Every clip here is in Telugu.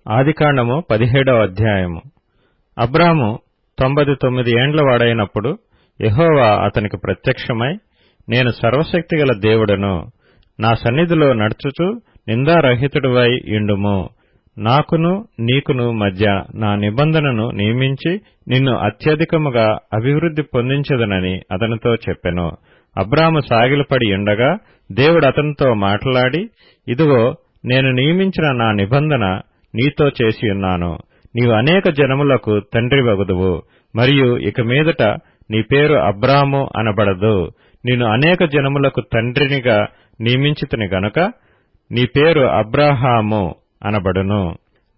ఆదికాండము 17వ అధ్యాయము. అబ్రాము 99 ఏండ్ల వాడైనప్పుడు యెహోవా అతనికి ప్రత్యక్షమై, నేను సర్వశక్తిగల దేవుడను, నా సన్నిధిలో నడుచుచు నిందారహితుడివై యుండుము. నాకును నీకును మధ్య నా నిబంధనను నియమించి నిన్ను అత్యధికముగా అభివృద్ధి పొందించెదనని అతనితో చెప్పెను. అబ్రాము సాగిలపడి యుండగా దేవుడు అతనితో మాట్లాడి, ఇదిగో నేను నియమించిన నా నిబంధన నీతో చేసియున్నాను. నీవు అనేక జనములకు తండ్రివగుదువు, మరియు ఇక మీదట నీ పేరు అబ్రాము అనబడదు. నిన్ను అనేక జనములకు తండ్రినిగా నియమించితిని గనుక నీ పేరు అబ్రాహాము అనబడును.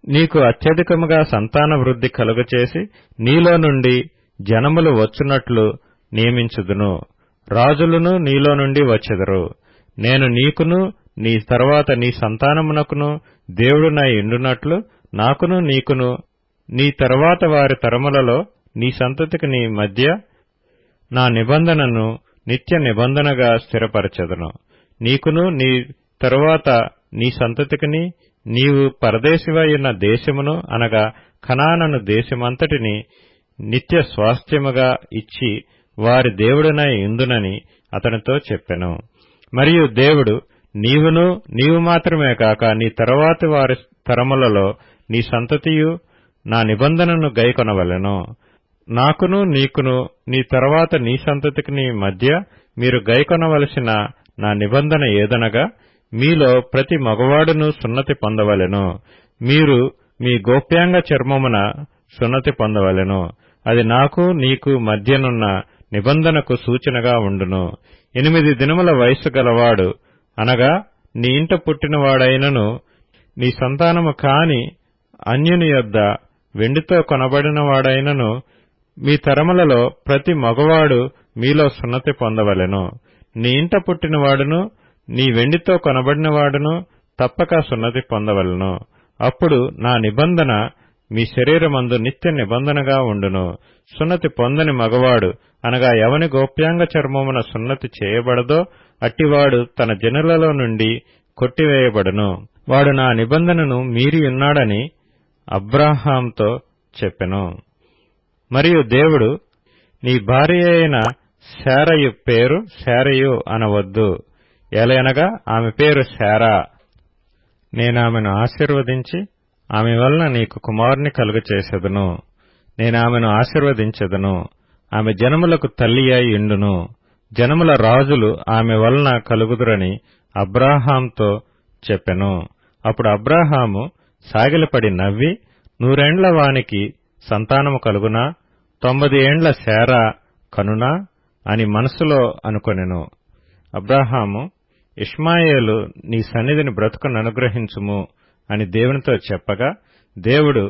నీకు అత్యధికముగా సంతాన వృద్ధి కలుగచేసి నీలో నుండి జనములు వచ్చునట్లు నియమించుదును. రాజులను నీలో నుండి వచ్చెదరు. నేను నీకును నీ తరువాత నీ సంతానమునకును దేవుడునై యుండునట్లు నాకును నీకును నీ తరువాత వారి తరములలో నీ సంతతికి నీ మధ్య నా నిబంధనను నిత్య నిబంధనగా స్థిరపరచెదను. నీకును నీ తరువాత నీ సంతతికిని నీవు పరదేశివైయున్న దేశమును అనగా కనాను దేశమంతటిని నిత్య స్వాస్థ్యముగా ఇచ్చి వారి దేవుడనై యుందునని అతనితో చెప్పెను. మరియు దేవుడు, నీవు మాత్రమే కాక నీ తరువాతి వారి తరములలో నీ సంతతియు నా నిబంధనను గైకొనవలెను. నాకును నీకును నీ తరువాత నీ సంతతికి మధ్య మీరు గైకొనవలసిన నా నిబంధన ఏదనగా, మీలో ప్రతి మగవాడును సున్నతి పొందవలెను. మీరు మీ గోప్యాంగ చర్మమున సున్నతి పొందవలెను. అది నాకు నీకు మధ్యనున్న నిబంధనకు సూచనగా ఉండును. 8 దినముల వయస్సు గలవాడు అనగా నీ ఇంట పుట్టినవాడైనను నీ సంతానము కాని అన్యుని యొద్ద వెండితో కొనబడినవాడైనను మీ తరములలో ప్రతి మగవాడు మీలో సున్నతి పొందవలెను. నీ ఇంట పుట్టినవాడును నీ వెండితో కొనబడినవాడును తప్పక సున్నతి పొందవలెను. అప్పుడు నా నిబంధన మీ శరీరమందు నిత్య నిబంధనగా ఉండును. సున్నతి పొందని మగవాడు అనగా ఎవని గోప్యాంగ చర్మమున సున్నతి చేయబడదో అట్టివాడు తన జనులలో నుండి కొట్టివేయబడును. వాడు నా నిబంధనను మీరియున్నాడని అబ్రాహాంతో చెప్పెను. మరియు దేవుడు, నీ భార్య అయిన శారయు పేరు శారయు అనవద్దు, ఏలయనగా ఆమె పేరు శారా. నేనామెను ఆశీర్వదించి ఆమె వలన నీకు కుమారుని కలుగచేసెదను. నేనామెను ఆశీర్వదించెదను. ఆమె జనములకు తల్లియై యుండును. జనముల రాజులు ఆమె వలన కలుగుదురని అబ్రాహాంతో చెప్పెను. అప్పుడు అబ్రాహాము సాగిలపడి నవ్వి, 100 ఏండ్ల వానికి సంతానము కలుగునా? 90 ఏండ్ల శారా కనునా అని మనసులో అనుకొనెను. అబ్రాహాము, ఇష్మాయేలు నీ సన్నిధిని బ్రతుకుననుగ్రహించుము అని దేవునితో చెప్పగా, దేవుడు,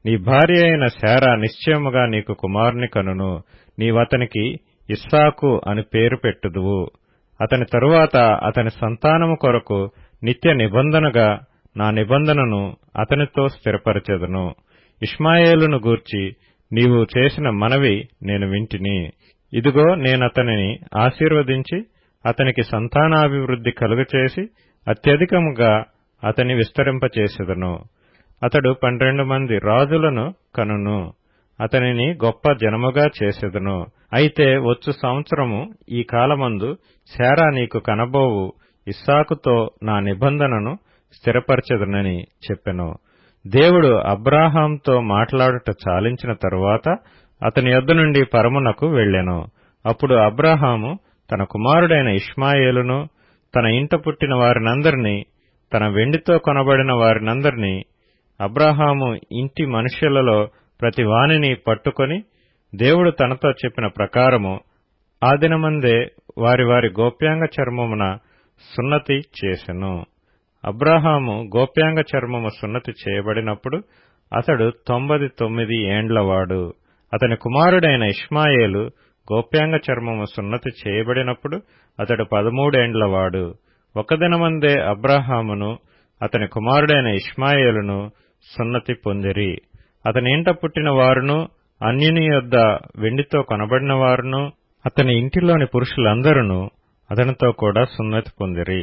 నీ భార్య అయిన శారా నిశ్చయముగా నీకు కుమారుని కనును. నీవతనికి ఇస్సాకు అని పేరు పెట్టుదువు. అతని తరువాత అతని సంతానము కొరకు నిత్య నిబంధనగా నా నిబంధనను అతనితో స్థిరపరచెదను. ఇష్మాయేలును గూర్చి నీవు చేసిన మనవి నేను వింటిని. ఇదిగో నేనతనిని ఆశీర్వదించి అతనికి సంతానాభివృద్ధి కలుగచేసి అత్యధికముగా అతని విస్తరింపచేసెదను. అతడు 12 మంది రాజులను కనును. అతనిని గొప్ప జనముగా చేసెదను. అయితే వచ్చు సంవత్సరము ఈ కాలమందు శారా నీకు కనబోవు ఇస్సాకుతో నా నిబంధనను స్థిరపరచెదనని చెప్పెను. దేవుడు అబ్రాహాంతో మాట్లాడుట చాలించిన తరువాత అతని యొద్ద నుండి పరమునకు వెళ్ళెను. అప్పుడు అబ్రాహాము తన కుమారుడైన ఇష్మాయేలును, తన ఇంట పుట్టిన వారినందరినీ, తన వెండితో కొనబడిన వారినందరినీ, అబ్రాహాము ఇంటి మనుష్యులలో ప్రతి వానిని పట్టుకొని దేవుడు తనతో చెప్పిన ప్రకారము ఆ దినమందే వారి వారి గోప్యాంగ చర్మమున సున్నతి చేసెను. అబ్రాహాము గోప్యాంగ చర్మము సున్నతి చేయబడినప్పుడు అతడు 99 ఏండ్లవాడు. అతని కుమారుడైన ఇష్మాయేలు గోప్యాంగ చర్మము సున్నతి చేయబడినప్పుడు అతడు 13 ఏండ్లవాడు. ఒక దినమందే అబ్రాహామును అతని కుమారుడైన ఇష్మాయేలును సున్నతి పొందిరి. అతని ఇంట పుట్టిన వారును, అన్యుని యొద్ద వెండితో కొనబడిన వారును, అతని ఇంటిలోని పురుషులందరూ అతనితో కూడా సున్నతి పొందిరి.